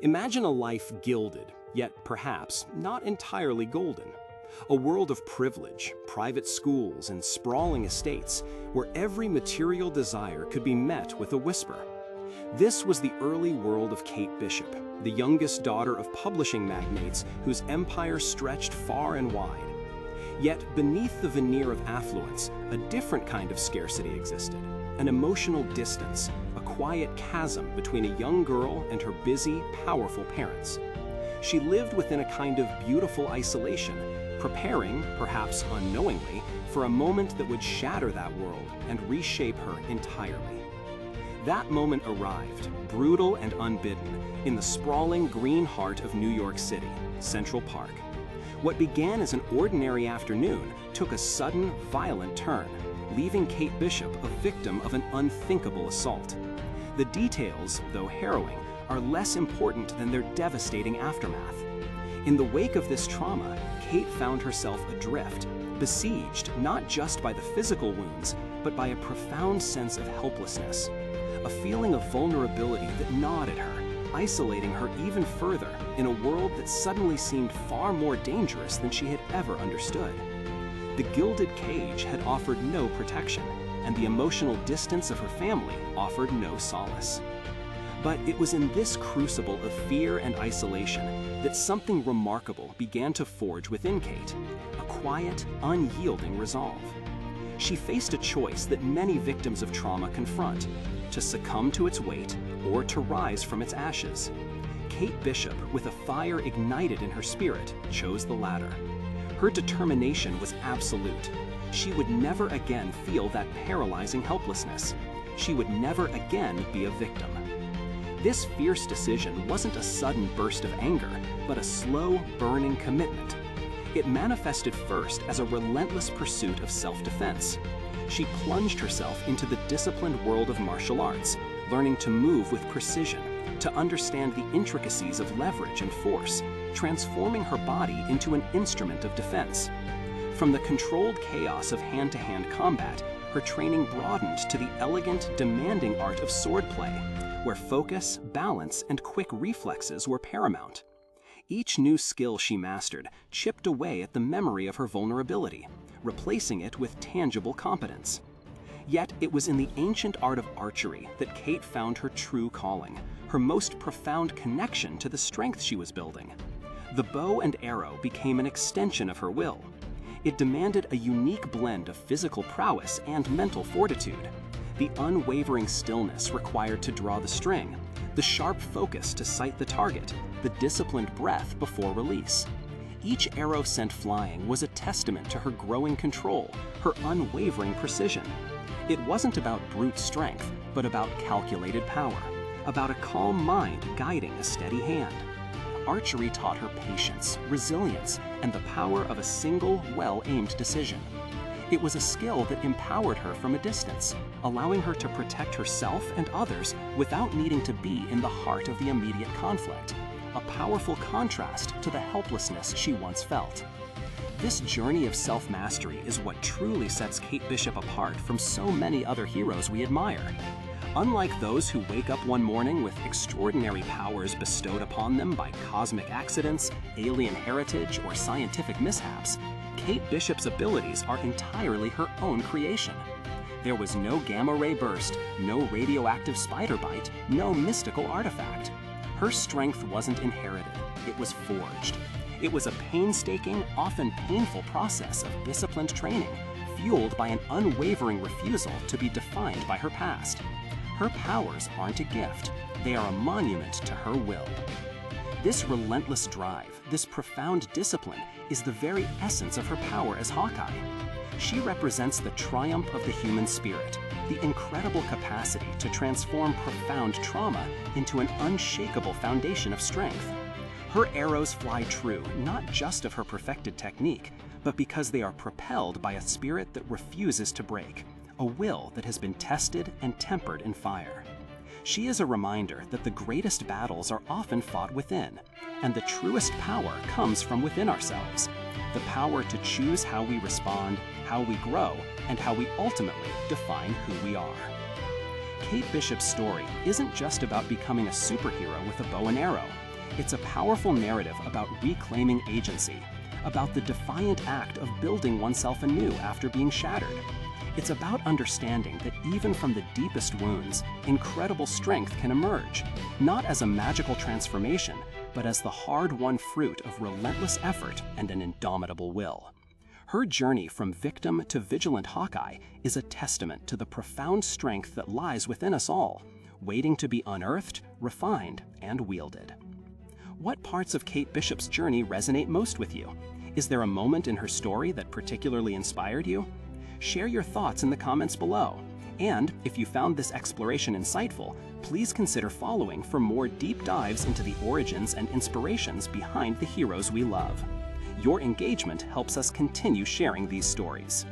Imagine a life gilded, yet perhaps not entirely golden. A world of privilege, private schools, and sprawling estates, where every material desire could be met with a whisper. This was the early world of Kate Bishop, the youngest daughter of publishing magnates whose empire stretched far and wide. Yet beneath the veneer of affluence, a different kind of scarcity existed, an emotional distance, a quiet chasm between a young girl and her busy, powerful parents. She lived within a kind of beautiful isolation, preparing, perhaps unknowingly, for a moment that would shatter that world and reshape her entirely. That moment arrived, brutal and unbidden, in the sprawling green heart of New York City, Central Park. What began as an ordinary afternoon took a sudden, violent turn, leaving Kate Bishop a victim of an unthinkable assault. The details, though harrowing, are less important than their devastating aftermath. In the wake of this trauma, Kate found herself adrift, besieged not just by the physical wounds, but by a profound sense of helplessness, a feeling of vulnerability that gnawed at her, isolating her even further in a world that suddenly seemed far more dangerous than she had ever understood. The gilded cage had offered no protection, and the emotional distance of her family offered no solace. But it was in this crucible of fear and isolation that something remarkable began to forge within Kate, a quiet, unyielding resolve. She faced a choice that many victims of trauma confront: to succumb to its weight or to rise from its ashes. Kate Bishop, with a fire ignited in her spirit, chose the latter. Her determination was absolute. She would never again feel that paralyzing helplessness. She would never again be a victim. This fierce decision wasn't a sudden burst of anger, but a slow, burning commitment. It manifested first as a relentless pursuit of self-defense. She plunged herself into the disciplined world of martial arts, learning to move with precision, to understand the intricacies of leverage and force, transforming her body into an instrument of defense. From the controlled chaos of hand-to-hand combat, her training broadened to the elegant, demanding art of swordplay, where focus, balance, and quick reflexes were paramount. Each new skill she mastered chipped away at the memory of her vulnerability, replacing it with tangible competence. Yet it was in the ancient art of archery that Kate found her true calling, her most profound connection to the strength she was building. The bow and arrow became an extension of her will. It demanded a unique blend of physical prowess and mental fortitude. The unwavering stillness required to draw the string, the sharp focus to sight the target, the disciplined breath before release. Each arrow sent flying was a testament to her growing control, her unwavering precision. It wasn't about brute strength, but about calculated power, about a calm mind guiding a steady hand. Archery taught her patience, resilience, and the power of a single, well-aimed decision. It was a skill that empowered her from a distance, allowing her to protect herself and others without needing to be in the heart of the immediate conflict, a powerful contrast to the helplessness she once felt. This journey of self-mastery is what truly sets Kate Bishop apart from so many other heroes we admire. Unlike those who wake up one morning with extraordinary powers bestowed upon them by cosmic accidents, alien heritage, or scientific mishaps, Kate Bishop's abilities are entirely her own creation. There was no gamma-ray burst, no radioactive spider bite, no mystical artifact. Her strength wasn't inherited, it was forged. It was a painstaking, often painful process of disciplined training, fueled by an unwavering refusal to be defined by her past. Her powers aren't a gift, they are a monument to her will. This relentless drive, this profound discipline, is the very essence of her power as Hawkeye. She represents the triumph of the human spirit, the incredible capacity to transform profound trauma into an unshakable foundation of strength. Her arrows fly true, not just of her perfected technique, but because they are propelled by a spirit that refuses to break, a will that has been tested and tempered in fire. She is a reminder that the greatest battles are often fought within, and the truest power comes from within ourselves, the power to choose how we respond, how we grow, and how we ultimately define who we are. Kate Bishop's story isn't just about becoming a superhero with a bow and arrow. It's a powerful narrative about reclaiming agency, about the defiant act of building oneself anew after being shattered. It's about understanding that even from the deepest wounds, incredible strength can emerge, not as a magical transformation, but as the hard-won fruit of relentless effort and an indomitable will. Her journey from victim to vigilant Hawkeye is a testament to the profound strength that lies within us all, waiting to be unearthed, refined, and wielded. What parts of Kate Bishop's journey resonate most with you? Is there a moment in her story that particularly inspired you? Share your thoughts in the comments below. And if you found this exploration insightful, please consider following for more deep dives into the origins and inspirations behind the heroes we love. Your engagement helps us continue sharing these stories.